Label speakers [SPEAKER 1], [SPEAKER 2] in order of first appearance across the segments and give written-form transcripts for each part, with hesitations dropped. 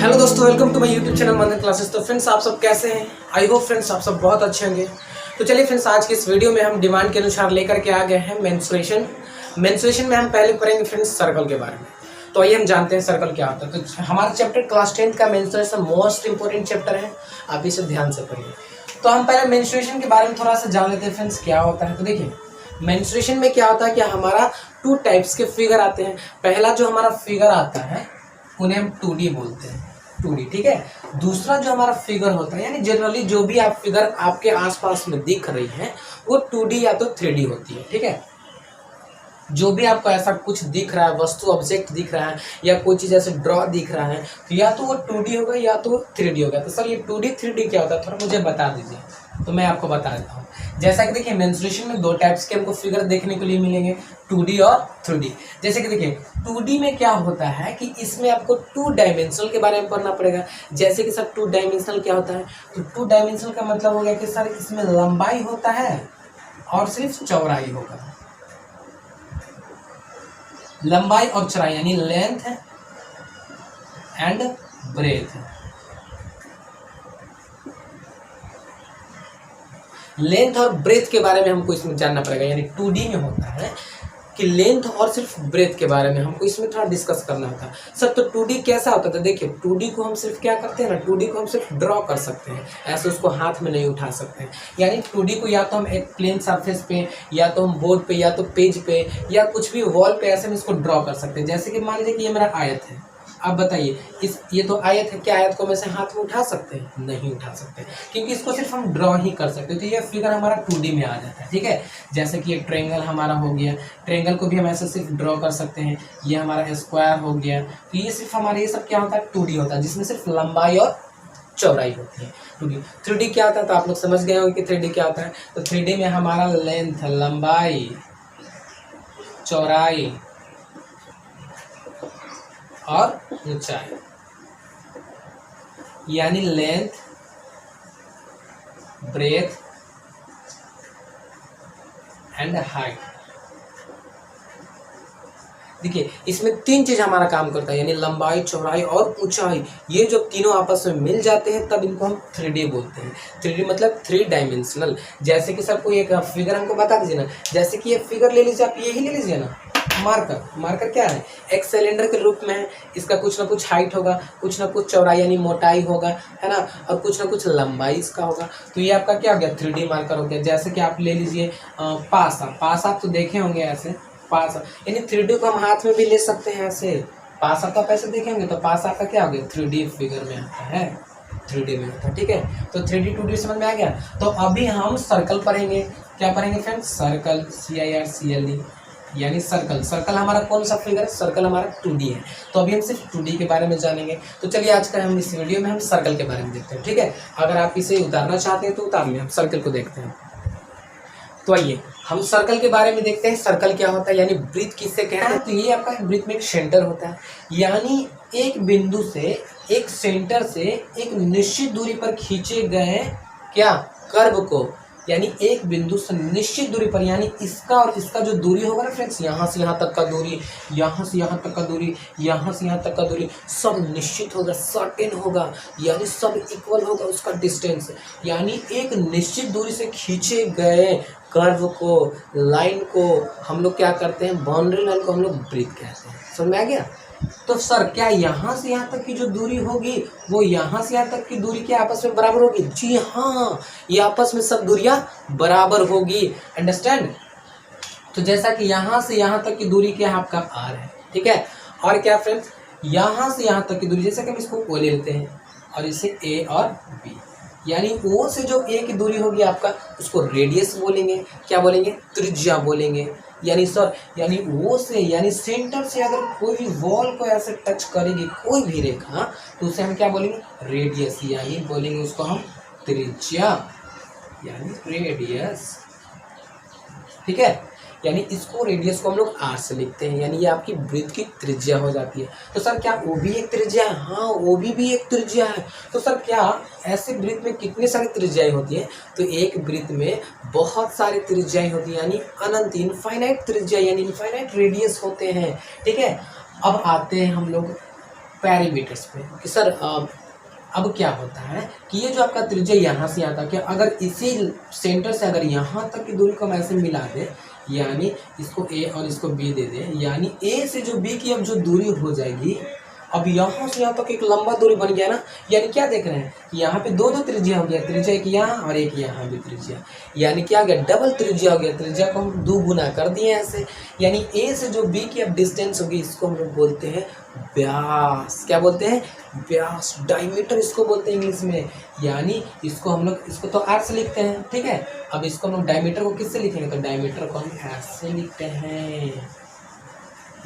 [SPEAKER 1] Hello दोस्तों, welcome to my YouTube channel Mandir classes. तो friends, आप सब कैसे हैं? आई होप फ्रेंड्स आप सब बहुत अच्छे होंगे। तो चलिए फ्रेंड्स, आज के इस वीडियो में हम डिमांड के अनुसार लेकर के आ गए हैं मेंस्ट्रुएशन। मेंस्ट्रुएशन में हम पहले पढ़ेंगे फ्रेंड्स सर्कल के बारे में। तो आइए हम जानते हैं सर्कल क्या होता है। तो हमारा चैप्टर क्लास 10 का मेंस्ट्रुएशन मोस्ट इंपॉर्टेंट चैप्टर है, आप इसे ध्यान से पढ़िए। तो हम पहले मेंस्ट्रुएशन के बारे में थोड़ा सा जान लेते हैं फ्रेंड्स, क्या होता है। तो देखिए, मेंस्ट्रुएशन में क्या होता है कि हमारा 2 टाइप्स के फिगर आते हैं। पहला जो हमारा फिगर आता है उन्हें हम 2D बोलते हैं, 2D, ठीक है। दूसरा जो हमारा फिगर होता है, यानी जनरली जो भी आप फिगर आपके आसपास में दिख रही है वो 2D या तो 3D होती है, ठीक है। जो भी आपको ऐसा कुछ दिख रहा है, वस्तु ऑब्जेक्ट दिख रहा है या कोई चीज़ ऐसे ड्रॉ दिख रहा है, तो या तो वो 2D होगा या तो 3D होगा। तो सर ये 2D 3D क्या होता है, थोड़ा मुझे बता दीजिए। तो मैं आपको बता देता हूँ। जैसा कि देखिए, मेंस्ट्रुएशन में 2 टाइप्स के हमको फिगर देखने के लिए मिलेंगे, 2D और 3D। जैसे कि देखिए, 2D में क्या होता है कि इसमें आपको 2 डायमेंशनल के बारे में पढ़ना पड़ेगा। जैसे कि सर 2 डायमेंशनल क्या होता है, तो 2 डायमेंशनल का मतलब हो गया कि सर इसमें लंबाई होता है और सिर्फ चौड़ाई होगा। लंबाई और चौड़ाई यानी लेंथ एंड ब्रेथ। लेंथ और ब्रेथ के बारे में हमको इसमें जानना पड़ेगा। यानी 2D में होता है कि लेंथ और सिर्फ ब्रेथ के बारे में हमको इसमें थोड़ा डिस्कस करना होता है। सर तो 2D कैसा होता था? देखिए, 2D को हम सिर्फ क्या करते हैं ना, 2D को हम सिर्फ ड्रॉ कर सकते हैं, ऐसे उसको हाथ में नहीं उठा सकते हैं। यानी 2D को या तो हम एक प्लेन सरफेस पे, या तो हम बोर्ड पे, या तो पेज पे, या कुछ भी वॉल पे ऐसे में इसको ड्रॉ कर सकते हैं। जैसे कि मान लीजिए कि ये मेरा आयत है। अब बताइए, ये तो आयत है, क्या आयत को हम ऐसे हाथ में उठा सकते हैं? नहीं उठा सकते, क्योंकि इसको सिर्फ हम ड्रॉ ही कर सकते हैं। तो ये फिगर हमारा 2D में आ जाता है, ठीक है। जैसे कि एक ट्रायंगल हमारा हो गया, ट्रायंगल को भी हम ऐसे सिर्फ ड्रॉ कर सकते हैं। ये हमारा स्क्वायर हो गया। तो ये सिर्फ हमारे ये सब क्या होता है, 2D होता है, जिसमें सिर्फ लंबाई और चौड़ाई होती है। 2D 3D क्या होता है, तो आप लोग समझ गए होंगे कि 3D क्या होता है। तो 3D में हमारा लेंथ, लंबाई, चौड़ाई और ऊंचाई, यानी लेंथ, ब्रेथ एंड हाइट। देखिए, इसमें 3 चीज हमारा काम करता है, यानी लंबाई, चौड़ाई और ऊंचाई। ये जो तीनों आपस में मिल जाते हैं तब इनको हम 3D बोलते हैं। 3D मतलब 3 डायमेंशनल। जैसे कि सर कोई एक फिगर हमको बता दीजिए ना। जैसे कि ये फिगर ले लीजिए, आप यही ले लीजिए ना, मार्कर क्या है, एक सिलेंडर के रूप में है। इसका कुछ ना कुछ हाइट होगा, कुछ ना कुछ चौड़ाई यानी मोटाई होगा, है ना, और कुछ ना कुछ लंबाई इसका होगा। तो ये आपका क्या हो गया, 3D मार्कर हो गया। जैसे कि आप ले लीजिए पासा आप तो देखे होंगे ऐसे, पासा यानी 3D को हम हाथ में भी ले सकते हैं ऐसे। पासा तो आप ऐसे देखेंगे, तो पासा का क्या हो गया, 3D फिगर में आता है, 3D में होता है, ठीक है। तो 3D 2D समझ में आ गया। तो अभी हम सर्कल पढ़ेंगे। क्या पढ़ेंगे फ्रेंड्स? सर्कल, CIRCLE, यानी सर्कल हमारा कौन सा फिगर है? सर्कल हमारा 2D है। तो अभी हम सिर्फ 2D के बारे में जानेंगे। तो चलिए आज का हम इस वीडियो में हम सर्कल के बारे में देखते हैं, ठीक है। अगर आप इसे उतारना चाहते हैं तो उतार लें, हम सर्कल को देखते हैं। तो आइए हम सर्कल के बारे में देखते हैं। सर्कल क्या होता है, यानी वृत्त किससे कहते हैं? तो ये आपका वृत्त में एक सेंटर होता है, यानी एक बिंदु से, एक सेंटर से एक निश्चित दूरी पर खींचे गए क्या, कर्व को, यानी एक बिंदु से निश्चित दूरी पर, यानी इसका और इसका जो दूरी होगा ना फ्रेंड्स, यहाँ से यहाँ तक का दूरी, यहाँ से यहाँ तक का दूरी, यहाँ से यहाँ तक का दूरी, सब निश्चित होगा, सर्टेन होगा, यानी सब इक्वल होगा उसका डिस्टेंस। यानी एक निश्चित दूरी से खींचे गए कर्व को, लाइन को हम लोग क्या करते हैं, बाउंड्री लाइन को हम लोग वृत्त कहते हैं। समझ में आ गया? तो सर क्या यहाँ से यहाँ तक की जो दूरी होगी वो यहाँ से यहाँ तक की दूरी के आपस में बराबर होगी? जी हाँ, ये आपस में सब दूरियां बराबर होगी। अंडरस्टैंड? तो जैसा कि यहाँ से यहाँ तक की दूरी क्या है, आपका R है, ठीक है। और क्या फ्रेंड्स, यहाँ से यहाँ तक की दूरी, जैसे कि हम इसको O ले लेते हैं और इसे A और B, यानी O से जो A की दूरी होगी आपका, उसको रेडियस बोलेंगे। क्या बोलेंगे? त्रिज्या बोलेंगे। यानी सर, यानी O से, यानी सेंटर से अगर कोई भी वॉल को ऐसे टच करेगी कोई भी रेखा, तो उसे हम क्या बोलेंगे? रेडियस, यानी बोलेंगे उसको हम त्रिज्या, यानी रेडियस, ठीक है। यानी इसको, रेडियस को हम लोग R से लिखते हैं, यानी ये आपकी वृत्त की त्रिज्या हो जाती है। तो सर क्या वो भी एक त्रिज्या है? हाँ, वो भी एक त्रिज्या है। तो सर क्या ऐसे वृत्त में कितनी सारी त्रिज्याएं होती हैं? तो एक वृत्त में बहुत सारी त्रिज्याएं होती हैं, यानी अनंत, इनफाइनाइट त्रिज्या, यानी इनफाइनाइट रेडियस होते हैं, ठीक है। अब आते हैं हम लोग पैरामीटर्स पे कि सर अब क्या होता है कि ये जो आपका त्रिज्या यहाँ से यहाँ तक है, अगर इसी सेंटर से अगर यहाँ तक की दूरी को हम ऐसे मिला दे, यानी इसको ए और इसको बी दे दे, यानी ए से जो बी की अब जो दूरी हो जाएगी, अब यहाँ से यहाँ तक एक लंबा दूरी बन गया ना। यानी क्या देख रहे हैं कि यहाँ पे दो त्रिज्या हो गया, त्रिज्या एक यहाँ और एक यहाँ भी त्रिज्या, यानी क्या हो गया, डबल त्रिज्या हो गया। त्रिज्या को हम 2 गुना कर दिए ऐसे, यानी ए से जो बी की अब डिस्टेंस होगी इसको हम लोग बोलते हैं व्यास। क्या बोलते हैं? व्यास, डायमीटर इसको बोलते हैं इंग्लिश में। यानी इसको हम लोग, इसको तो आर से लिखते हैं, ठीक है। अब इसको हम लोग डायमीटर को किससे लिखेंगे, तो डायमीटर को हम ऐसे लिखते हैं,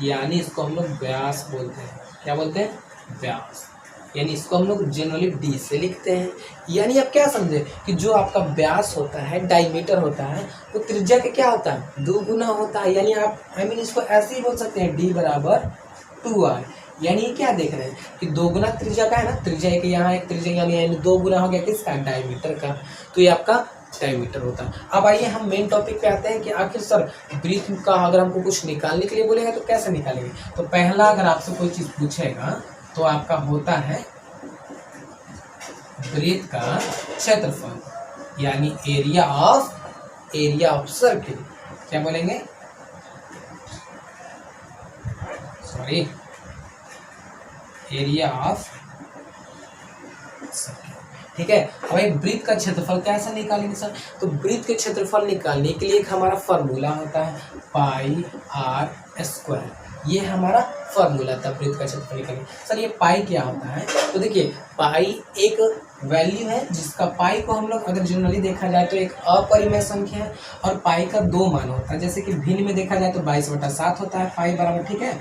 [SPEAKER 1] यानी इसको हम लोग व्यास बोलते हैं। क्या बोलते हैं? व्यास। यानी इसको हम लोग जनरली डी से लिखते हैं। यानी आप क्या समझे कि जो आपका व्यास होता है, डायमीटर होता है, वो त्रिज्या के क्या होता है, 2 गुना होता है। यानी आप इसको ऐसे ही बोल सकते हैं, डी बराबर 2r। यानी क्या देख रहे हैं कि 2 गुना त्रिज्या का है ना, त्रिज्या एक यहाँ एक त्रिज्या, यानी 2 गुना हो गया किसका, डायमीटर का। तो ये आपका डायमीटर होता है। अब आइए हम मेन टॉपिक पे आते हैं कि आखिर सर ब्रीथ का अगर हमको कुछ निकालने के लिए बोलेगा तो कैसे निकालेंगे। तो पहला अगर आपसे कोई चीज़ पूछेगा तो आपका होता है ब्रीथ का क्षेत्रफल, यानी एरिया ऑफ सर्किल। क्या बोलेंगे, सॉरी, एरिया ऑफ सर्किल, ठीक है। अब ब्रीथ का क्षेत्रफल कैसे निकालेंगे सर, तो ब्रीथ के क्षेत्रफल निकालने के लिए एक हमारा फॉर्मूला होता है, पाई आर स्क्वायर। ये हमारा फॉर्मूला था ब्रीथ का क्षेत्रफल निकालने। सर ये पाई क्या होता है, तो देखिए पाई एक वैल्यू है जिसका, पाई को हम लोग अगर जनरली देखा जाए तो एक अपरिमेय संख्या है, और पाई का 2 मान होता है। जैसे कि भिन्न में देखा जाए तो 22/7 होता है पाई बराबर, ठीक है।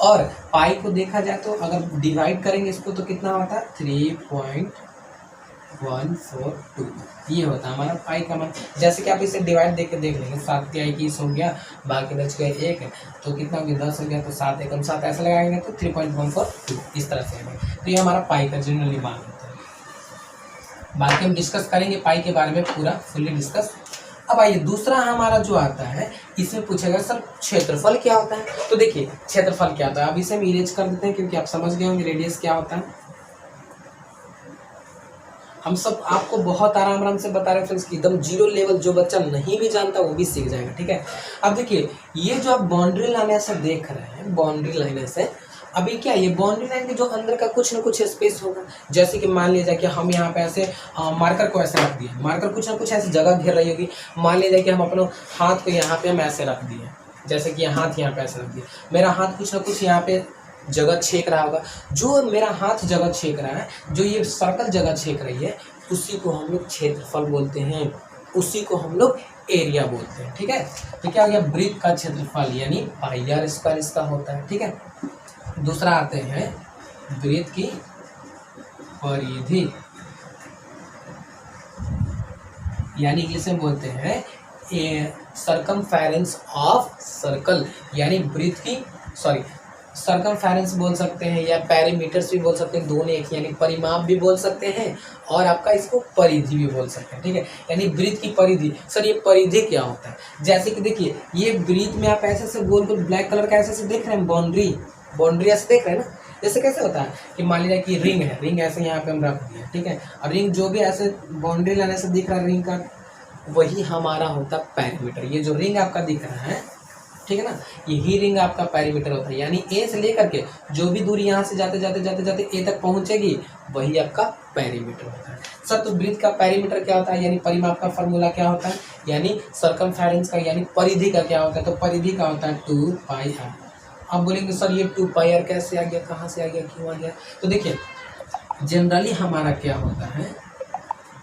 [SPEAKER 1] और पाई को देखा जाए तो अगर डिवाइड करेंगे इसको तो कितना होता है, 3.142। ये होता है हमारा पाई का मान। जैसे कि आप इसे डिवाइड देख लेंगे, 7 के 21 हो गया, बाकी बच गए 1, तो कितना हो गया, 10 हो गया, तो 7 एकम 7 ऐसे लगाएंगे तो 3.142 इस तरह से आएगा। तो ये हमारा पाई का जनरली मान होता है। बाकी हम डिस्कस करेंगे पाई के बारे में पूरा फुल्ली डिस्कस। अब आइए दूसरा हमारा जो आता है, इसमें पूछेगा सर क्षेत्रफल क्या होता है। तो देखिए क्षेत्रफल क्या होता है, अब इसे हम इरेज कर देते हैं क्योंकि आप समझ गए होंगे रेडियस क्या होता है। हम सब आपको बहुत आराम से बता रहे हैं फ्रेंड्स, एकदम 0 लेवल, जो बच्चा नहीं भी जानता वो भी सीख जाएगा, ठीक है। अब देखिए ये जो आप बाउंड्री लाइन ऐसे देख रहे हैं, बाउंड्री लाइन ऐसे, अभी क्या ये बाउंड्री लाइन के जो अंदर का कुछ ना कुछ स्पेस होगा। जैसे कि मान लीजिए कि हम यहाँ पे ऐसे मार्कर को ऐसे रख दिए, मार्कर कुछ ना कुछ ऐसी जगह घेर रही होगी। मान लीजिए कि हम अपने हाथ को यहाँ पे हम ऐसे रख दिए, जैसे कि हाथ यहाँ पे ऐसे रख दिए, मेरा हाथ कुछ ना कुछ यहाँ पे जगह छेक रहा होगा। जो मेरा हाथ जगह छेक रहा है, जो ये सर्कल जगह छेक रही है, उसी को हम लोग क्षेत्रफल बोलते हैं, उसी को हम लोग एरिया बोलते हैं, ठीक है। तो क्या हो गया, ब्रीथ का क्षेत्रफल यानी पाई आर स्क्वायर इसका होता है, ठीक है। दूसरा आते हैं ब्रीथ की परिधि, यानी इंग्लिश में बोलते हैं सरकमफेरेंस ऑफ सर्कल, यानी ब्रीथ की, सॉरी सरकमफेरेंस बोल सकते हैं या पैरीमीटर्स भी बोल सकते हैं, दोनों एक, यानी परिमाप भी बोल सकते हैं और आपका इसको परिधि भी बोल सकते हैं, ठीक है। यानी ब्रीथ की परिधि। सर ये परिधि क्या होता है, जैसे कि देखिए ये ब्रीथ में आप ऐसे से गोल गोल ब्लैक कलर का ऐसे देख रहे हैं, बाउंड्री ऐसे देख रहे हैं ना। जैसे कैसे होता है कि मान लीजिए कि रिंग है, रिंग ऐसे यहाँ पे हम रख दिए, ठीक है, और रिंग जो भी ऐसे बाउंड्री लाइन से दिख रहा है रिंग का, वही हमारा होता है पैरीमीटर। ये जो रिंग आपका दिख रहा है, ठीक है ना, यही रिंग आपका पैरीमीटर होता है। यानी ए से लेकर के जो भी दूरी यहाँ से जाते जाते ए तक पहुँचेगी, वही आपका पैरीमीटर होता है। सर तो ब्रीथ का पैरीमीटर क्या होता है, यानी परिमाप का फॉर्मूला क्या होता है, यानी सरकमफेरेंस का यानी परिधि का क्या होता है, तो परिधि का होता है 2 पाई आर। अब बोलेंगे सर ये 2 पाई आर कैसे आ गया, कहाँ से आ गया, क्यों आ गया। तो देखिए जनरली हमारा क्या होता है,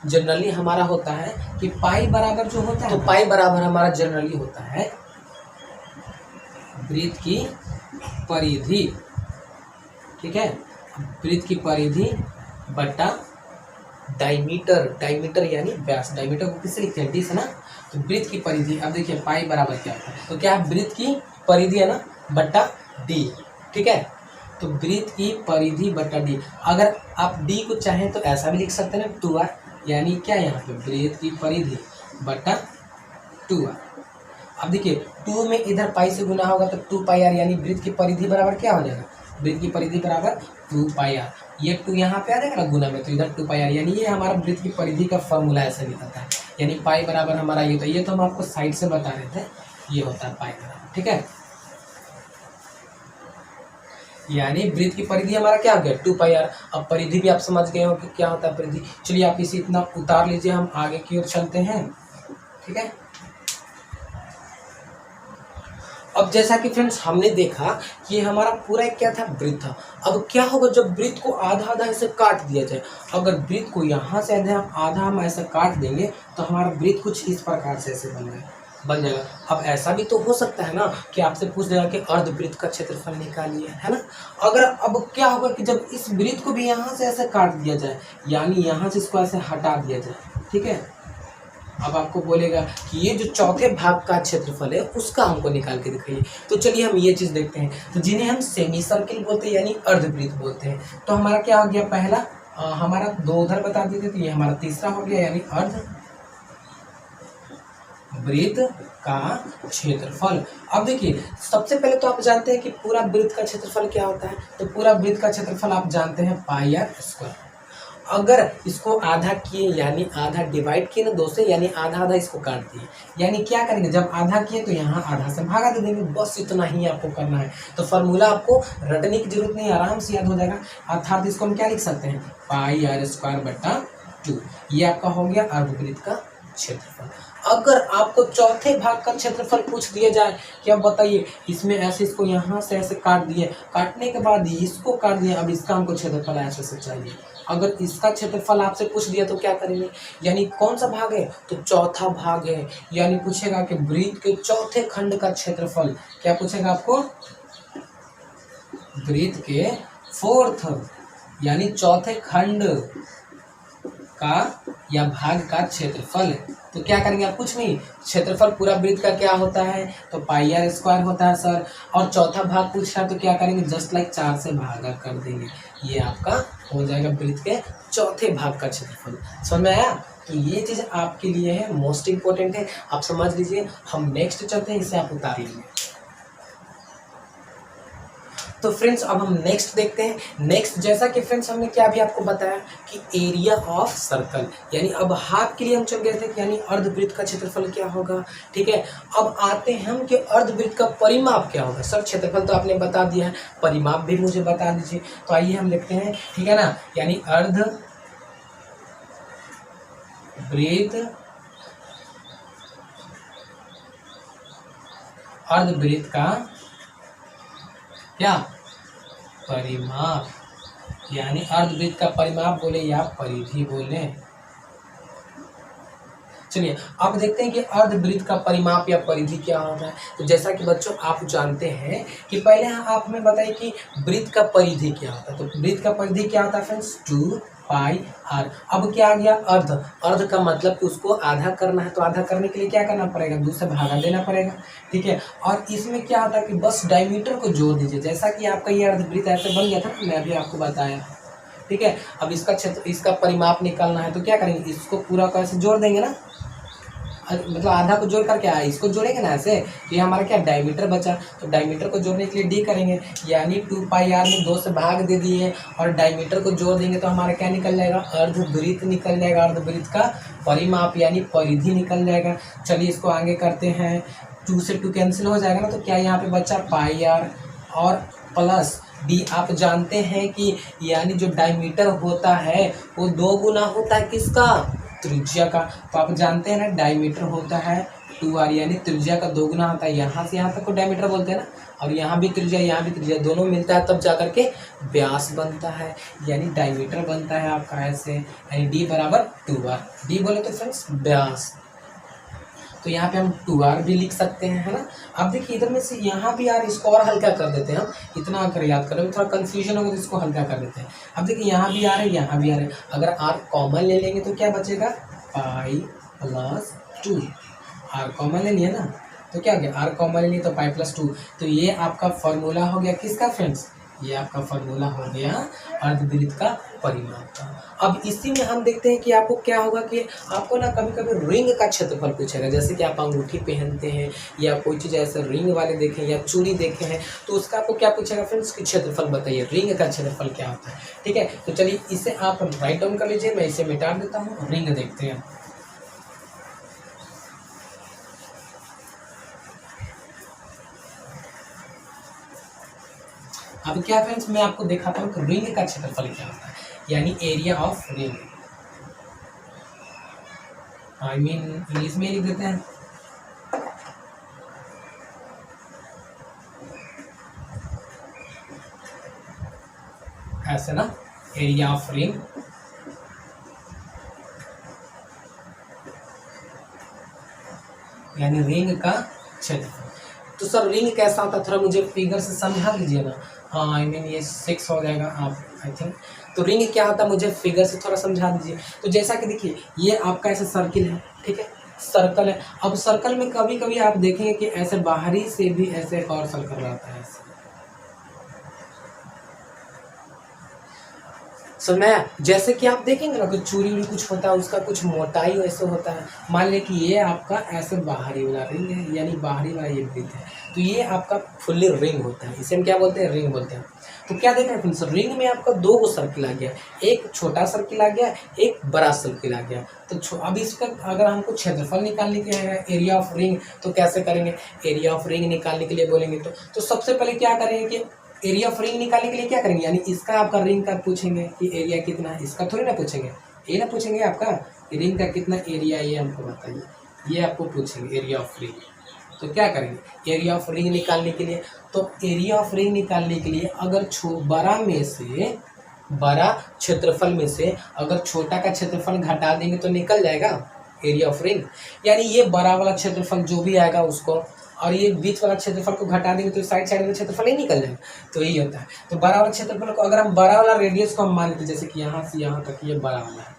[SPEAKER 1] जनरली हमारा होता है कि पाई बराबर जो होता है, तो पाई बराबर हमारा जनरली होता है ब्रीथ की परिधि, ठीक है, ब्रीथ की परिधि बटा डायमीटर यानी व्यास। डायमीटर को किससे लिखते हैं, डी से ना। तो ब्रीथ की परिधि, अब देखिए पाई बराबर क्या होता है, तो क्या है ब्रीथ की परिधि है ना बटा डी, ठीक है। तो ब्रीथ की परिधि बटा डी, अगर आप डी को चाहें तो ऐसा भी लिख सकते हैं ना 2r, यानी क्या यहाँ पे ब्रीथ की परिधि बटा 2r। अब देखिए 2 में इधर पाई से गुना होगा तो 2 पाई आर, यानी ब्रीथ की परिधि बराबर क्या हो जाएगा, वृत्त की परिधि बराबर 2 पाई आर, ये 2 यहाँ पे आ जाएगा ना गुना में, तो इधर 2 पाई आर, यानी ये हमारा वृत्त की परिधि का फॉर्मूला ऐसा निकलता है, यानी पाई बराबर हमारा ये, तो ये तो हम आपको साइड से बता रहे थे, ये होता है पाई बराबर, ठीक है। यानी वृत्त की परिधि हमारा क्या हो गया 2 पाई आर। अब परिधि भी आप समझ गए हो कि क्या होता है परिधि। चलिए आप इसे इतना उतार लीजिए, हम आगे की ओर चलते हैं, ठीक है। अब जैसा कि फ्रेंड्स हमने देखा कि हमारा पूरा एक क्या था वृत्त था। अब क्या होगा जब वृत्त को आधा आधा ऐसे काट दिया जाए, अगर वृत्त को यहाँ से आधा हम ऐसा काट देंगे तो हमारा वृत्त कुछ इस प्रकार से ऐसे बन जाएगा। अब ऐसा भी तो हो सकता है ना कि आपसे पूछ देगा कि अर्धवृत्त का क्षेत्रफल निकालिए, है ना। अगर अब क्या होगा कि जब इस वृत्त को भी यहाँ से ऐसे काट दिया जाए, यानी यहाँ से इसको ऐसे हटा दिया जाए, ठीक है। अब आपको बोलेगा कि ये जो चौथे भाग का क्षेत्रफल है उसका हमको निकाल के दिखाइए। तो चलिए हम ये चीज़ देखते हैं, तो जिन्हें हम सेमी सर्किल बोलते हैं यानी अर्धवृत्त बोलते हैं। तो हमारा क्या हो गया, पहला हमारा 2 उधर बता देते, तो ये हमारा तीसरा हो गया यानी अर्धवृत्त का क्षेत्रफल। अब देखिए सबसे पहले तो आप जानते हैं कि पूरा वृत्त का क्षेत्रफल क्या होता है, तो पूरा वृत्त का क्षेत्रफल आप जानते हैं पाई आर स्क्वायर। अगर इसको आधा किए यानी आधा डिवाइड किए ना 2 से, यानी आधा आधा इसको काट दिए, यानी क्या करेंगे जब आधा किए तो यहाँ आधा से भागा दे देंगे, बस इतना ही आपको करना है। तो फार्मूला आपको रटने की जरूरत नहीं, आराम से याद हो जाएगा। अर्थात इसको हम क्या लिख सकते हैं, पाई आर स्क्वायर बटा 2, ये आपका हो गया अर्धवृत्त का क्षेत्रफल। अगर आपको चौथे भाग का क्षेत्रफल पूछ दिया जाए कि अब बताइए इसमें ऐसे इसको यहाँ से ऐसे काट दिए, काटने के बाद इसको काट दिए, अब इसका हमको क्षेत्रफल ऐसे से चाहिए। अगर इसका क्षेत्रफल आपसे पूछ दिया तो क्या करेंगे, यानी कौन सा भाग है, तो चौथा भाग है, यानी पूछेगा कि वृत्त के चौथे खंड का क्षेत्रफल, क्या पूछेगा आपको, वृत्त के 4th यानी चौथे खंड का या भाग का क्षेत्रफल। तो क्या करेंगे आप, कुछ नहीं, क्षेत्रफल पूरा वृत्त का क्या होता है, तो पाई आर स्क्वायर होता है सर, और चौथा भाग पूछ रहा तो क्या करेंगे, जस्ट लाइक 4 से भागा कर देंगे, ये आपका हो जाएगा वृत्त के चौथे भाग का क्षेत्रफल। समझ में आया। तो ये चीज़ आपके लिए है, मोस्ट इंपॉर्टेंट है, आप समझ लीजिए। हम नेक्स्ट चलते हैं, इसे आप उतार लीजिए। तो फ्रेंड्स अब हम नेक्स्ट देखते हैं। नेक्स्ट जैसा कि फ्रेंड्स हमने क्या भी आपको बताया कि एरिया ऑफ सर्कल, यानी अब हाफ के लिए हम चल गए थे कि यानी अर्धवृत्त का क्षेत्रफल क्या होगा, ठीक है। अब आते हैं हम कि अर्धवृत्त का परिमाप क्या होगा। सर क्षेत्रफल तो आपने बता दिया है, परिमाप भी मुझे बता दीजिए। तो आइए हम देखते हैं, ठीक है ना, यानी अर्धवृत्त का क्या परिमाप, यानी अर्धवृत्त का परिमाप बोले या परिधि बोले। चलिए अब देखते हैं कि अर्धवृत्त का परिमाप या परिधि क्या होता है। तो जैसा कि बच्चों आप जानते हैं कि पहले आप हमें बताइए कि वृत्त का परिधि क्या होता है। तो वृत्त का परिधि क्या होता है फ्रेंड्स, 2 पाई आर। अब क्या आ गया, अर्ध का मतलब कि उसको आधा करना है, तो आधा करने के लिए क्या करना पड़ेगा, 2 से भागा देना पड़ेगा, ठीक है। और इसमें क्या होता है कि बस डायमीटर को जोड़ दीजिए, जैसा कि आपका ये अर्धवृत्त ऐसे बन गया था, मैं भी आपको बताया, ठीक है। अब इसका क्षेत्र, इसका परिमाप निकालना है, तो क्या करेंगे, इसको पूरा कैसे जोड़ देंगे ना, मतलब आधा को जोड़ करके इसको जोड़ेंगे ना ऐसे, ये हमारा क्या डायमीटर बचा। तो डायमीटर को जोड़ने के लिए डी करेंगे, यानी 2 पाई आर में 2 से भाग दे दिए और डायमीटर को जोड़ देंगे तो हमारा क्या निकल जाएगा, अर्धवृत्त निकल जाएगा। अर्धवृत्त का परिमाप यानी परिधि निकल जाएगा। चलिए इसको आगे करते हैं, 2 से 2 कैंसिल हो जाएगा ना, तो क्या यहाँ पे बचा पाई आर और प्लस डी। आप जानते हैं कि यानी जो डायमीटर होता है वो 2 गुना होता है किसका, त्रिज्या का। तो आप जानते हैं ना डायमीटर होता है 2r, यानी त्रिज्या का 2 गुना होता है। यहाँ से यहाँ तक को डायमीटर बोलते हैं ना, और यहाँ भी त्रिज्या यहाँ भी त्रिज्या, दोनों मिलता है तब जाकर के व्यास बनता है, यानी डायमीटर बनता है आपका ऐसे, यानी d बराबर 2r। डी बोले तो फ्रेंड्स व्यास, तो यहाँ पे हम 2r भी लिख सकते हैं, है ना। अब देखिए इधर में से यहाँ भी यार इसको और हल्का कर देते हैं हम, इतना अगर याद करें थोड़ा कंफ्यूजन होगा तो इसको हल्का कर देते हैं। अब देखिए यहाँ भी आ रहा है, यहाँ भी आ रहा है, अगर r कॉमन ले लेंगे तो क्या बचेगा, पाई प्लस 2। r कॉमन ले लिया ना, तो क्या हो गया, r कॉमन ले लिया तो पाई प्लस 2। तो ये आपका फॉर्मूला हो गया किसका फ्रेंड्स, ये आपका फॉर्मूला हो गया अर्धवृत्त का परिमाप का। अब इसी में हम देखते हैं कि आपको क्या होगा कि आपको ना कभी कभी रिंग का क्षेत्रफल पूछेगा, जैसे कि आप अंगूठी पहनते हैं या कोई चीज़ ऐसे रिंग वाले देखें या चूड़ी देखे हैं, तो उसका आपको क्या पूछेगा फ्रेंड्स कि क्षेत्रफल बताइए, रिंग का क्षेत्रफल क्या होता है। ठीक है, तो चलिए इसे आप राइट डाउन कर लीजिए, मैं इसे मिटा देता हूँ। रिंग देखते हैं। अब क्या फ्रेंड्स मैं आपको दिखाता हूँ कि रिंग का क्षेत्रफल क्या होता है, यानी area of ring. I mean English में लिख देते हैं। ऐसे ना, एरिया ऑफ रिंग यानी रिंग का क्षेत्रफल। तो सर रिंग कैसा होता है, थोड़ा मुझे फिगर से समझा दीजिए ना। हाँ आई मीन ये 6 हो जाएगा आप आई थिंक। तो रिंग क्या होता है मुझे फिगर से थोड़ा समझा दीजिए। तो जैसा कि देखिए ये आपका ऐसा सर्किल है, ठीक है, सर्कल है। अब सर्कल में कभी कभी आप देखेंगे कि ऐसे बाहरी से भी ऐसे एक और सर्कल रहता है ऐसे। समय जैसे कि आप देखेंगे ना कि चूड़ी उड़ी कुछ होता है, उसका कुछ मोटाई ऐसे होता है। मान लिया कि ये आपका ऐसे बाहरी वाला रिंग है, यानी बाहरी वाला ये वृत्त है, तो ये आपका फुल्ली रिंग होता है, इसे हम क्या बोलते हैं, रिंग बोलते हैं। तो क्या देख रहे हैं फ्रेंड्स, रिंग में आपका 2 गो सर्किल आ गया, एक छोटा सर्किल आ गया, एक बड़ा सर्किल आ गया। तो अब इसका अगर हमको क्षेत्रफल निकालने के है, एरिया ऑफ रिंग, तो कैसे करेंगे। एरिया ऑफ रिंग निकालने के लिए बोलेंगे तो सबसे पहले क्या करेंगे कि एरिया ऑफ रिंग निकालने के लिए क्या करेंगे, यानी इसका आपका रिंग का पूछेंगे कि एरिया कितना है, इसका थोड़ी ना पूछेंगे, ये ना पूछेंगे आपका रिंग का कितना एरिया, ये हमको बताइए, ये आपको पूछेंगे एरिया ऑफ रिंग। तो क्या करेंगे एरिया ऑफ रिंग निकालने के लिए, तो एरिया ऑफ रिंग निकालने के लिए अगर बड़ा में से, बड़ा क्षेत्रफल में से अगर छोटा का क्षेत्रफल घटा देंगे तो निकल जाएगा एरिया ऑफ रिंग। यानी ये बड़ा वाला क्षेत्रफल जो भी आएगा उसको, और ये बीच वाला क्षेत्रफल को घटा देंगे तो साइड साइड में क्षेत्रफल ही निकल जाएगा। तो यही होता है। तो बड़ा वाला क्षेत्रफल को अगर हम बड़ा वाला रेडियस को हम मान लेते हैं, जैसे कि यहाँ से यहाँ तक ये बड़ा वाला है,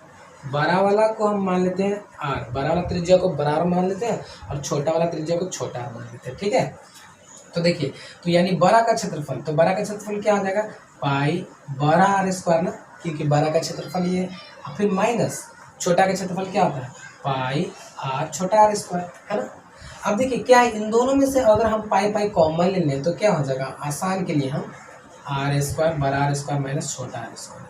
[SPEAKER 1] बड़ा वाला को हम मान लेते हैं आर, बड़ा वाला त्रिज्या को बड़ा मान लेते हैं और छोटा वाला त्रिज्या को छोटा मान लेते हैं। ठीक है, तो देखिए, तो यानी बड़ा का क्षेत्रफल, तो बड़ा का क्षेत्रफल क्या आ जाएगा, पाई बड़ा आर स्क्वायर ना, क्योंकि बड़ा का क्षेत्रफल ये, और फिर माइनस छोटा का क्षेत्रफल क्या होता है, पाई आर छोटा आर स्क्वायर, है ना। अब देखिए क्या है, इन दोनों में से अगर हम पाई पाई कॉमन ले लें तो क्या हो जाएगा, आसान के लिए हम आर स्क्वायर बड़ा आर स्क्वायर माइनस छोटा आर स्क्वायर,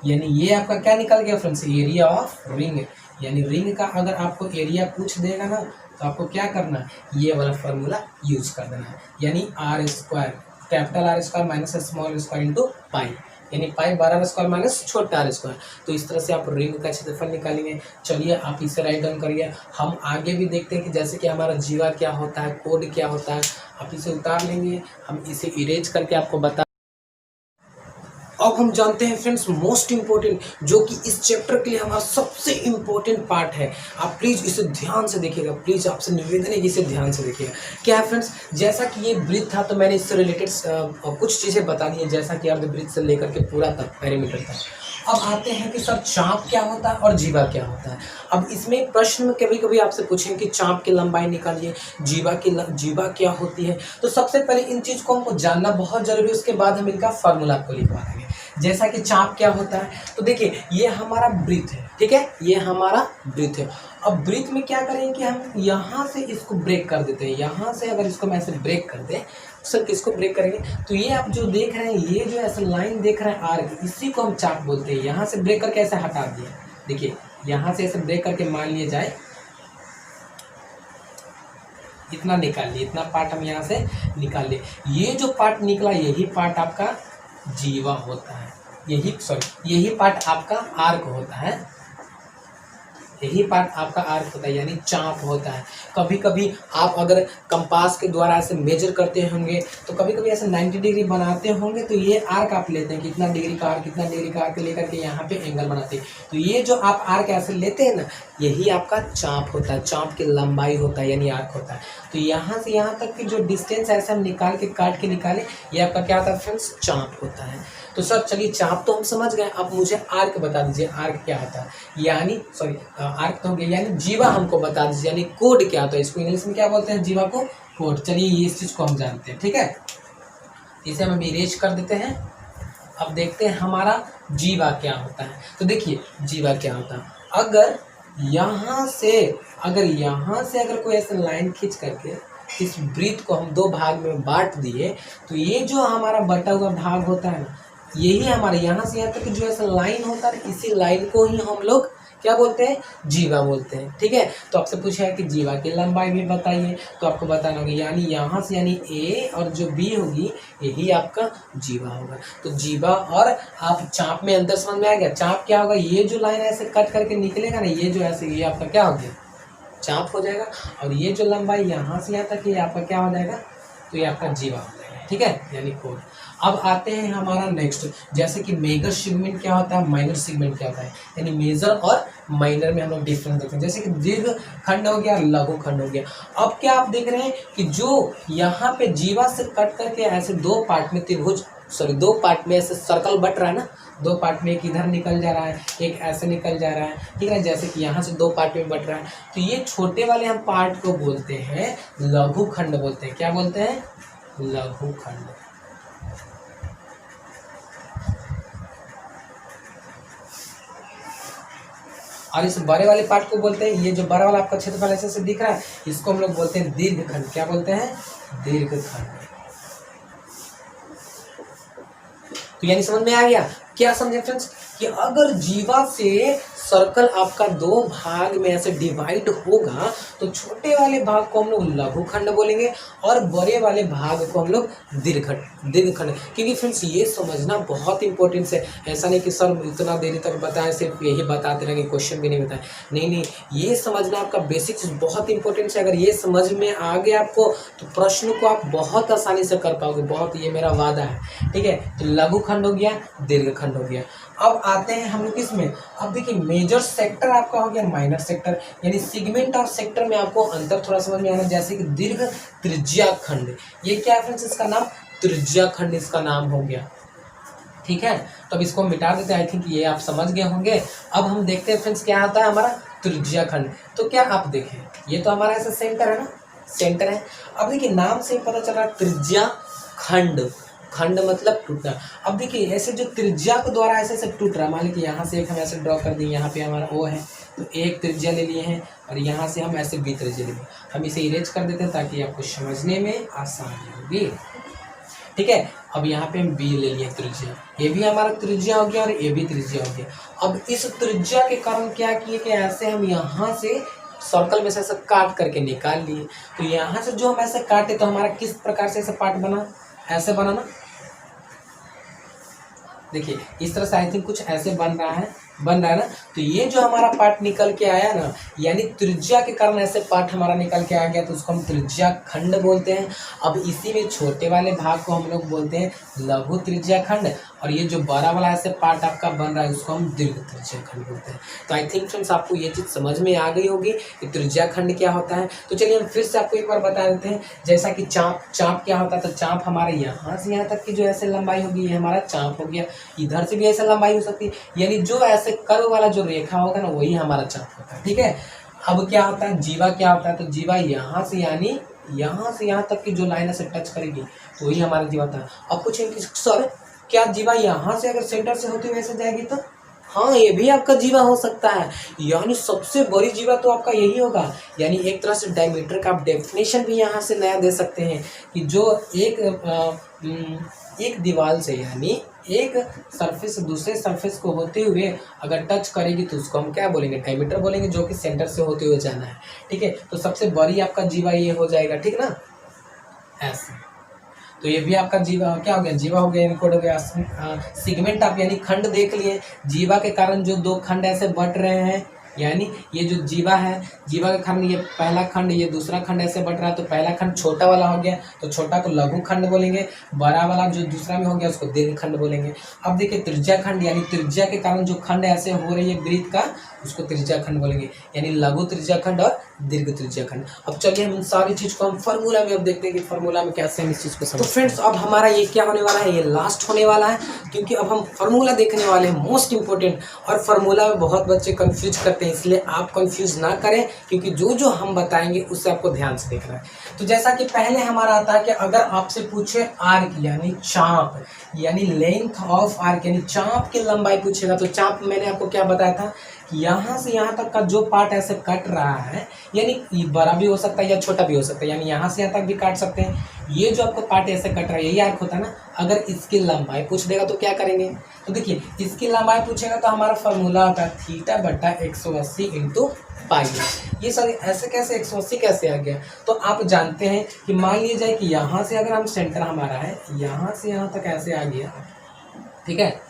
[SPEAKER 1] यानी ये आपका क्या निकल गया फ्रेंड्स, एरिया ऑफ रिंग। यानी रिंग का अगर आपको एरिया पूछ देगा ना तो आपको क्या करना है, ये वाला फॉर्मूला यूज कर देना है, यानी R square capital R square minus small square into pi, यानी पाई बड़ा आर स्क्वायर माइनस छोटा आर स्क्वायर। तो इस तरह से आप रिंग का क्षेत्रफल निकालेंगे। चलिए आप इसे राइट डाउन करिए, हम आगे भी देखते हैं कि जैसे कि हमारा जीवा क्या होता है, कोड क्या होता है। आप इसे उतार लेंगे, हम इसे इरेज करके आपको बता। अब हम जानते हैं फ्रेंड्स मोस्ट इम्पोर्टेंट, जो कि इस चैप्टर के लिए हमारा सबसे इम्पोर्टेंट पार्ट है। आप प्लीज़ इसे ध्यान से देखिएगा, प्लीज़ आपसे निवेदन है कि इसे ध्यान से देखिएगा। क्या है फ्रेंड्स, जैसा कि ये वृत्त था तो मैंने इससे रिलेटेड कुछ चीज़ें बता दी हैं, जैसा कि अर्धवृत्त से लेकर के पूरा तक पेरीमीटर तक। अब आते हैं कि सर चाप क्या होता है और जीवा क्या होता है। अब इसमें प्रश्न में कभी कभी आपसे पूछेंगे कि चाप की लंबाई निकालिए, जीवा क्या होती है। तो सबसे पहले इन चीज़ को हमको जानना बहुत जरूरी है, उसके बाद हम इनका फार्मूला को लिखवा देंगे। जैसा कि चाप क्या होता है, तो देखिए ये हमारा वृत्त है, ठीक है, ये हमारा वृत्त है। अब वृत्त में क्या करेंगे कि हम यहाँ से इसको ब्रेक कर देते हैं, यहाँ से अगर इसको मैं ऐसे ब्रेक कर दें, सर किसको ब्रेक करेंगे, तो ये आप जो देख रहे हैं, ये जो ऐसे लाइन देख रहे हैं आर्क, इसी को हम चाप बोलते हैं। यहाँ से ब्रेक करके ऐसे हटा दिए, देखिए यहाँ से ऐसे ब्रेक करके मान लिया जाए, इतना निकाल लिए, इतना पार्ट हम यहाँ से निकाल लिए। ये जो पार्ट निकला यही पार्ट आपका जीवा होता है, यही पार्ट आपका आर्क होता है, यही पार्ट आपका आर्क होता है, यानी चाप होता है। कभी कभी आप अगर कंपास के द्वारा ऐसे मेजर करते होंगे तो कभी कभी ऐसे 90 डिग्री बनाते होंगे, तो ये आर्क आप लेते हैं, कितना डिग्री का आर्क, कितना डिग्री का आर्क लेकर के यहाँ पे एंगल बनाते हैं। तो ये जो आप आर्क ऐसे लेते हैं ना, यही आपका चाप होता है, चाप की लंबाई होता है, यानी आर्क होता है। तो यहाँ से यहाँ तक की जो डिस्टेंस ऐसे हम निकाल के काट के निकाले, ये आपका क्या होता है फ्रेंड्स, चाप होता है। तो सर चलिए चाप तो हम समझ गए, अब मुझे आर्क बता दीजिए, आर्क क्या होता है, यानी आर्क तो हो गया, यानी जीवा हमको बता दीजिए, यानी कोड क्या होता है, इसको इंग्लिश में क्या बोलते हैं, जीवा को कोड। चलिए ये इस चीज़ को हम जानते हैं, ठीक है, इसे हम इरेज कर देते हैं। अब देखते हैं हमारा जीवा क्या होता है। तो देखिए जीवा क्या होता है, अगर यहाँ से अगर कोई ऐसा लाइन खींच करके इस वृत्त को हम दो भाग में बांट दिए, तो ये जो हमारा बटा हुआ भाग होता है ना, यही हमारे यहाँ से यहाँ तक जो ऐसा लाइन होता है, इसी लाइन को ही हम लोग क्या बोलते हैं, जीवा बोलते हैं। ठीक है, तो आपसे पूछा है कि जीवा की लंबाई भी बताइए, तो आपको बताना होगा यानी यहाँ से यानी ए और जो बी होगी यही आपका जीवा होगा। तो जीवा और आप चाप में अंतर समझ में आ गया। चाप क्या होगा, ये जो लाइन ऐसे कट करके निकलेगा ना, ये जो ऐसे, ये आपका क्या हो गया, चाप हो जाएगा। और ये जो लंबाई यहाँ से यहाँ तक ये आपका क्या हो जाएगा, तो ये आपका जीवा हो जाएगा। ठीक है, यानी कोड। अब आते हैं हमारा नेक्स्ट, जैसे कि मेजर सेगमेंट क्या होता है, माइनर सेगमेंट क्या होता है, यानी मेजर और माइनर में हम लोग डिफरेंस देखते हैं। जैसे कि दीर्घ खंड हो गया, लघु खंड हो गया। अब क्या आप देख रहे हैं कि जो यहाँ पे जीवा से कट करके ऐसे दो पार्ट में दो पार्ट में ऐसे सर्कल बट रहा है ना, दो पार्ट में एक इधर निकल जा रहा है, एक ऐसे निकल जा रहा है। ठीक है, जैसे कि यहाँ से दो पार्ट में बट रहा है, तो ये छोटे वाले हम पार्ट को बोलते हैं लघु खंड बोलते हैं। क्या बोलते हैं, लघु खंड। और इस बड़े वाले पार्ट को बोलते हैं, ये जो बड़ा वाला आपका क्षेत्रफल ऐसे दिख रहा है, इसको हम लोग बोलते हैं दीर्घ खंड। क्या बोलते हैं, दीर्घ खंड। तो यानी समझ में आ गया, क्या समझे फ्रेंड्स, कि अगर जीवा से सर्कल आपका दो भाग में ऐसे डिवाइड होगा, तो छोटे वाले भाग को हम लोग लघु खंड बोलेंगे और बड़े वाले भाग को हम लोग दीर्घ खंड। क्योंकि फ्रेंड्स ये समझना बहुत इंपॉर्टेंट है। ऐसा नहीं कि सर इतना देरी तक बताएं, सिर्फ यही बताते रहेंगे, क्वेश्चन भी नहीं बताएं। नहीं, ये समझना आपका बेसिक चीज बहुत इंपॉर्टेंट है। अगर ये समझ में आ गया आपको, तो प्रश्न को आप बहुत आसानी से कर पाओगे, बहुत, ये मेरा वादा है। ठीक है, तो लघु खंड हो गया, दीर्घ खंड हो गया। अब आते हैं हम लोग इसमें, अब देखिए मेजर सेक्टर आपका हो गया, माइनर सेक्टर, यानी सेगमेंट और सेक्टर में आपको अंतर थोड़ा समझ में आना। जैसे कि दीर्घ त्रिज्या खंड, ये क्या है फ्रेंड्स, इसका नाम त्रिज्या खंड इसका नाम हो गया। ठीक है, तो अब इसको हम मिटा देते हैं। आई थिंक ये आप समझ गए होंगे। अब हम देखते हैं फ्रेंड्स क्या आता है हमारा त्रिज्या खंड। तो क्या आप देखें, ये तो हमारा ऐसा सेंटर है ना, सेंटर है। अब देखिए नाम से पता चल रहा है त्रिज्या खंड, खंड मतलब टूटना। अब देखिए ऐसे जो त्रिज्या के द्वारा ऐसे ऐसे टूट रहा है, मान लीजिए कि यहाँ से एक हम ऐसे ड्रॉ कर दिए, यहाँ पे हमारा ओ है, तो एक त्रिज्या ले लिए हैं, और यहाँ से हम ऐसे बी त्रिज्या ले लिए। हम इसे इरेज कर देते हैं ताकि आपको समझने में आसानी होगी। ठीक है, अब यहाँ पे हम बी ले लिए त्रिज्या, ये भी हमारा त्रिज्या हो गया और ये भी त्रिज्या हो गया। अब इस त्रिज्या के कारण क्या किए कि ऐसे हम यहाँ से सर्कल में से ऐसे काट करके निकाल लिए। तो यहाँ से जो हम ऐसे काटे, तो हमारा किस प्रकार से ऐसे पार्ट बना, ऐसे बना ना, देखिए इस तरह से आई थिंक कुछ ऐसे बन रहा है ना। तो ये जो हमारा पार्ट निकल के आया ना, यानी त्रिज्या के कारण ऐसे पार्ट हमारा निकल के आ गया, तो उसको हम त्रिज्या खंड बोलते हैं। अब इसी में छोटे वाले भाग को हम लोग बोलते हैं लघु त्रिज्या खंड, और ये जो बड़ा वाला ऐसे पार्ट आपका बन रहा है उसको हम दीर्घ त्रिज्या खंड बोलते हैं। तो आई थिंक फ्रेंड्स आपको ये चीज़ समझ में आ गई होगी कि त्रिज्या खंड क्या होता है। तो चलिए हम फिर से आपको एक बार बता देते हैं, जैसा कि चाप क्या होता है। तो चाप हमारे यहाँ से यहाँ तक की जो ऐसे लंबाई होगी, ये हमारा चाप हो गया। इधर से भी ऐसे लंबाई हो सकती है, यानी जो ऐसे कर्व वाला जो रेखा होगा ना, वही हमारा चाप होता है। ठीक है, अब क्या होता है, जीवा क्या होता है, तो जीवा यहाँ से यानी यहाँ से यहाँ तक की जो लाइन से टच करेगी, तो वही हमारा जीवा होता है। अब पूछेंगे सर क्या जीवा यहाँ से अगर सेंटर से होती हुई ऐसे जाएगी, तो हाँ ये भी आपका जीवा हो सकता है। यानी सबसे बड़ी जीवा तो आपका यही होगा। यानी एक तरह से डायमीटर का आप डेफिनेशन भी यहाँ से नया दे सकते हैं कि जो एक दीवार से यानी एक सरफेस दूसरे सरफेस को होते हुए अगर टच करेगी, तो उसको हम क्या बोलेंगे, डायमीटर बोलेंगे, जो कि सेंटर से होते हुए जाना है। ठीक है, तो सबसे बड़ी आपका जीवा ये हो जाएगा। ठीक ना, ऐसे। तो ये भी आपका जीवा क्या हो गया, जीवा हो गया, इनकोड हो गया। सेगमेंट आप यानी खंड देख लिए, जीवा के कारण जो दो खंड ऐसे बट रहे हैं, यानी ये जो जीवा है, जीवा के कारण ये पहला खंड, ये दूसरा खंड ऐसे बट रहा है, तो पहला खंड छोटा वाला हो गया, तो छोटा को लघु खंड बोलेंगे। बड़ा वाला जो दूसरा में हो गया उसको दीर्घ खंड बोलेंगे। अब देखिए त्रिज्या खंड, यानी त्रिज्या के कारण जो खंड ऐसे हो रही है वृत्त का, उसको त्रिज्या खंड बोलेंगे, यानी लघु त्रिज्या खंड और दीर्घ त्रिज्या खंड। अब चलिए हम सारी चीज को हम फार्मूला में अब देखते हैं कि फार्मूला में कैसे हम इस चीज को समझते हैं। तो फ्रेंड्स अब हमारा ये क्या होने वाला है, ये लास्ट होने वाला है, क्योंकि अब हम फार्मूला देखने वाले हैं, मोस्ट इंपॉर्टेंट। और फार्मूला में बहुत बच्चे कंफ्यूज करते हैं, इसलिए आप कंफ्यूज ना करें, क्योंकि जो जो हम बताएंगे उससे आपको ध्यान से देखना है। तो जैसा कि पहले हमारा आता है कि अगर आपसे पूछे आर्क यानी चाप, यानी लेंथ ऑफ आर्क यानी चाप की लंबाई पूछेगा। तो चाप मैंने आपको क्या बताया था कि यहाँ से यहाँ तक का जो पार्ट ऐसे कट रहा है, यानी ये बड़ा भी हो सकता है या छोटा भी हो सकता है, यानी यहाँ से यहाँ तक भी काट सकते हैं। ये जो आपको पार्ट ऐसे कट रहा है यही आर्क होता है ना। अगर इसकी लंबाई पूछ देगा तो क्या करेंगे, तो देखिए इसकी लंबाई पूछेगा तो हमारा फॉर्मूला होता है थीटा बटा 180 इंटू पाई। ये सर ऐसे कैसे 180 कैसे आ गया, तो आप जानते हैं कि मान लीजिए जाए कि यहाँ से अगर हम सेंटर हमारा है यहाँ से यहाँ तक ऐसे आ गया, ठीक है,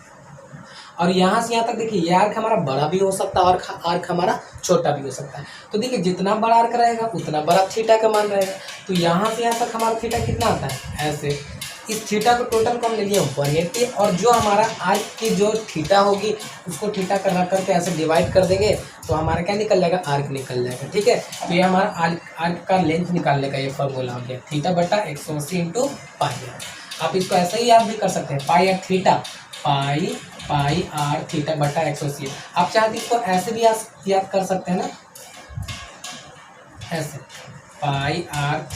[SPEAKER 1] और यहाँ से यहाँ तक देखिए ये आर्क हमारा बड़ा भी हो सकता है और आर्क हमारा छोटा भी हो सकता है। तो देखिए जितना बड़ा आर्क रहेगा उतना बड़ा थीटा का मान रहेगा। तो यहाँ से यहाँ तक हमारा थीटा कितना आता है, ऐसे इस थीटा को टोटल को हम ले लिए 180, और जो हमारा आर्क की जो थीटा होगी उसको थीटा कर रख करके ऐसे डिवाइड कर देंगे तो हमारा क्या निकल जाएगा, आर्क निकल जाएगा। ठीक है, तो ये हमारा आर्क का लेंथ निकालने का ये फॉर्मूला हो गया थीटा बटा 180 इंटू पाई आर। आप इसको ऐसे ही याद भी कर सकते हैं, pi r theta pi r theta बटा 180। आप चाहे तो इसको ऐसे भी याद कर सकते हैं ना, ऐसे पाई आर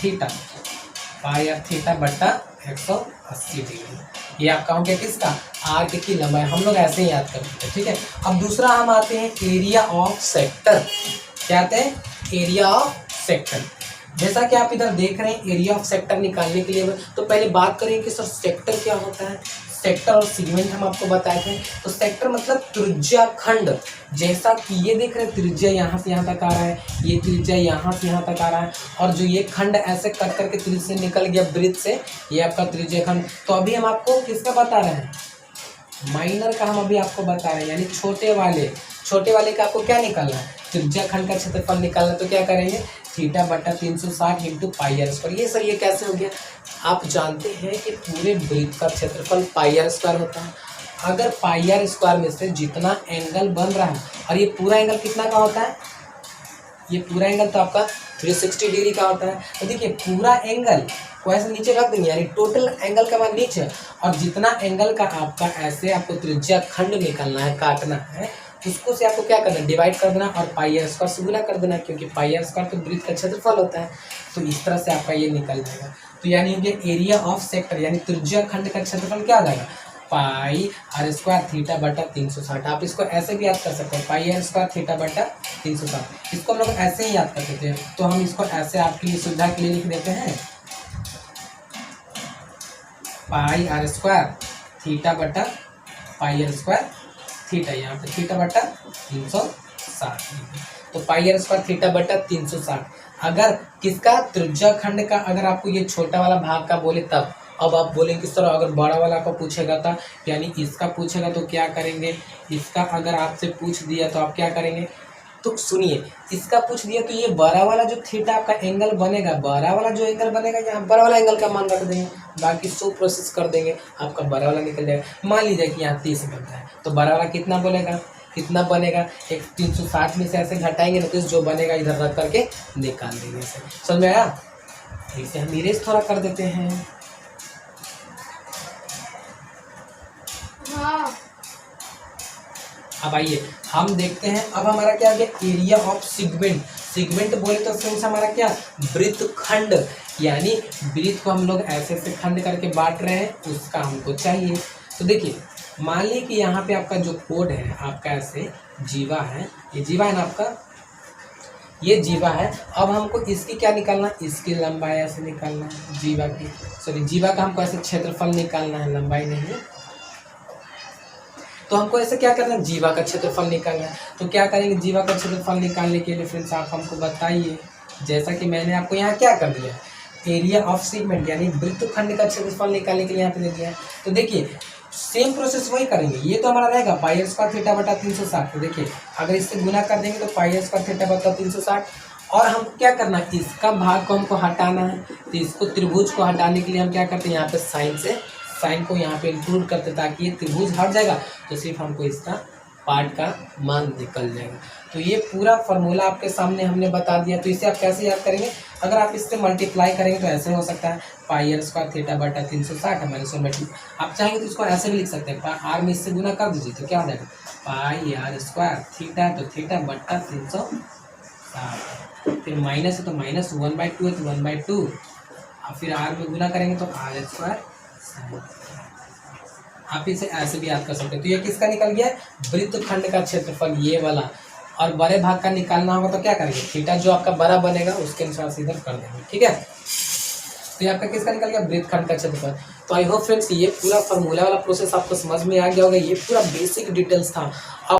[SPEAKER 1] थीटा बटा 180 डिग्री। ये आपका हो गया किसका, आर्क की लंबाई। हम लोग ऐसे ही याद करते हैं। ठीक है, अब दूसरा हम आते हैं एरिया ऑफ सेक्टर। क्या आते हैं, एरिया ऑफ सेक्टर। जैसा कि आप इधर देख रहे हैं एरिया ऑफ सेक्टर निकालने के लिए तो पहले बात करें कि सर सेक्टर क्या होता है। सेक्टर और सेगमेंट हम आपको बताए थे। तो सेक्टर मतलब त्रिज्या खंड। जैसा कि ये देख रहे हैं त्रिज्या यहाँ से यहाँ तक आ रहा है, ये त्रिज्या यहाँ से यहाँ तक आ रहा है, और जो ये खंड ऐसे कट करके त्रिज्या से निकल गया वृत्त से, ये आपका त्रिज्या खंड। तो अभी हम आपको किसका बता रहे हैं, माइनर का हम अभी आपको बता रहे हैं, यानी छोटे वाले का आपको क्या निकालना है, त्रिज्या खंड का क्षेत्रफल निकालना। तो क्या करेंगे, थीटा बटा 360 इंटू पाई आर स्क्वायर। ये सर ये कैसे हो गया, आप जानते हैं कि पूरे वृत्त का क्षेत्रफल पाई आर स्क्वायर होता है। अगर पाई आर स्क्वायर में से जितना एंगल बन रहा है, और ये पूरा एंगल कितना का होता है, ये पूरा एंगल तो आपका 360 डिग्री का होता है। तो देखिए पूरा एंगल को ऐसे नीचे रख देंगे, यानी टोटल एंगल का मान नीचे, और जितना एंगल का आपका ऐसे आपको त्रिज्या खंड निकालना है, काटना है, उसको से आपको क्या करना है, डिवाइड कर देना और पाई आर स्क्वायर से गुना कर देना, क्योंकि पाई आर स्क्वायर तो वृत्त का क्षेत्रफल होता है। तो इस तरह से आपका ये निकल जाएगा। तो यानी कि एरिया ऑफ सेक्टर यानी त्रिज्या खंड का क्षेत्रफल क्या आ जाएगा, पाई आर स्क्वायर थीटा बटा 360। आप इसको ऐसे भी याद कर सकते हैं, पाई आर स्क्वायर थीटा बटा 360। इसको हम लोग ऐसे ही याद करते थे, तो हम इसको ऐसे आपके लिए सुविधा के लिए लिख देते हैं, पाई आर स्क्वायर थीटा बटा पाई आर स्क्वायर थीटा, यहाँ पे थीटा बटा 360। तो पाई आर स्क्वायर थीटा बटा 360। अगर किसका, त्रिज्या खंड का, अगर आपको ये छोटा वाला भाग का बोले तब। अब आप बोलेंगे किस तरह, अगर बड़ा वाला का पूछेगा था, यानी इसका पूछेगा तो क्या करेंगे, इसका अगर आपसे पूछ दिया तो आप क्या करेंगे, तो सुनिए, इसका पूछ दिया तो ये बड़ा वाला जो थीटा आपका एंगल बनेगा, बड़ा वाला जो एंगल बनेगा, यहाँ बड़ा वाला एंगल का मान रख देंगे, बाकी 100 प्रोसेस कर देंगे, आपका बड़ा वाला निकल जाएगा। मान लीजिए कि यहाँ 30 बनता है, तो बड़ा वाला कितना बोलेगा, कितना बनेगा, एक 360 में से ऐसे घटाएंगे ना, तो जो बनेगा इधर रख करके निकाल देंगे। ऐसे समझ में आया। इसे हम इरेज थोड़ा कर देते हैं।
[SPEAKER 2] हाँ।
[SPEAKER 1] अब आइए हम देखते हैं, अब हमारा क्या आ गया, एरिया ऑफ सेगमेंट। सेगमेंट बोले तो सेंस हमारा क्या, वृत्त खंड, यानी वृत्त को हम लोग ऐसे ऐसे खंड करके बांट रहे हैं, उसका हमको चाहिए। तो देखिए मान लीजिए कि यहाँ पे आपका जो कोड है आपका ऐसे जीवा है, ये जीवा है ना आपका, ये जीवा है। अब हमको इसकी क्या निकालना, इसकी लंबाई ऐसे निकालना है, जीवा की, सॉरी जीवा का हमको ऐसे क्षेत्रफल निकालना है, लंबाई नहीं। तो हमको ऐसे क्या करना है, जीवा का क्षेत्रफल निकालना है। तो क्या करेंगे, जीवा का क्षेत्रफल निकालने के लिए फ्रेंड्स आप हमको बताइए, जैसा कि मैंने आपको यहाँ क्या कर दिया, एरिया ऑफ सेगमेंट यानी वृत्त खंड का क्षेत्रफल निकालने के लिए यहाँ पे दे दिया है। तो देखिए सेम प्रोसेस वही करेंगे, ये तो हमारा रहेगा पाई आर स्क्वायर थीटा बटा 360। तो देखिए अगर इससे गुना कर देंगे तो पाई आर स्क्वायर थीटा बटा 360, और हमको क्या करना है, इसका भाग को हमको हटाना है। तो इसको त्रिभुज को हटाने के लिए हम क्या करते हैं, यहाँ पे साइन को यहाँ पे इंक्लूड करते, ताकि ये त्रिभुज हट जाएगा तो सिर्फ हमको इसका पार्ट का मान निकल जाएगा। तो ये पूरा फार्मूला आपके सामने हमने बता दिया। तो इसे आप कैसे याद करेंगे, अगर आप इससे मल्टीप्लाई करेंगे तो ऐसे हो सकता है, पाई आर स्क्वायर थीटा बटा 360 हमारे 100। आप चाहेंगे तो इसको ऐसे भी लिख सकते हैं, आर में इससे गुना कर दीजिए तो क्या हो जाएगा, पाई आर स्क्वायर थीटा, तो थीटा बटा 360, फिर माइनस है तो माइनस 1/2 है तो 1/2, और फिर आर में गुना करेंगे तो आर स्क्वायर। आप इसे ऐसे भी याद कर सकते हो। तो ये किसका निकल गया, वृत्तखंड का क्षेत्रफल ये वाला। और बड़े भाग का निकालना होगा तो क्या करेंगे, थीटा जो आपका बड़ा बनेगा उसके अनुसार से इधर कर देंगे, ठीक है। तो ये आपका किसका निकल गया, वृत्तखंड का क्षेत्रफल। तो आई होप फ्रेंड्स ये पूरा फॉर्मूला वाला प्रोसेस आपको समझ में आ गया होगा। ये पूरा बेसिक डिटेल्स था।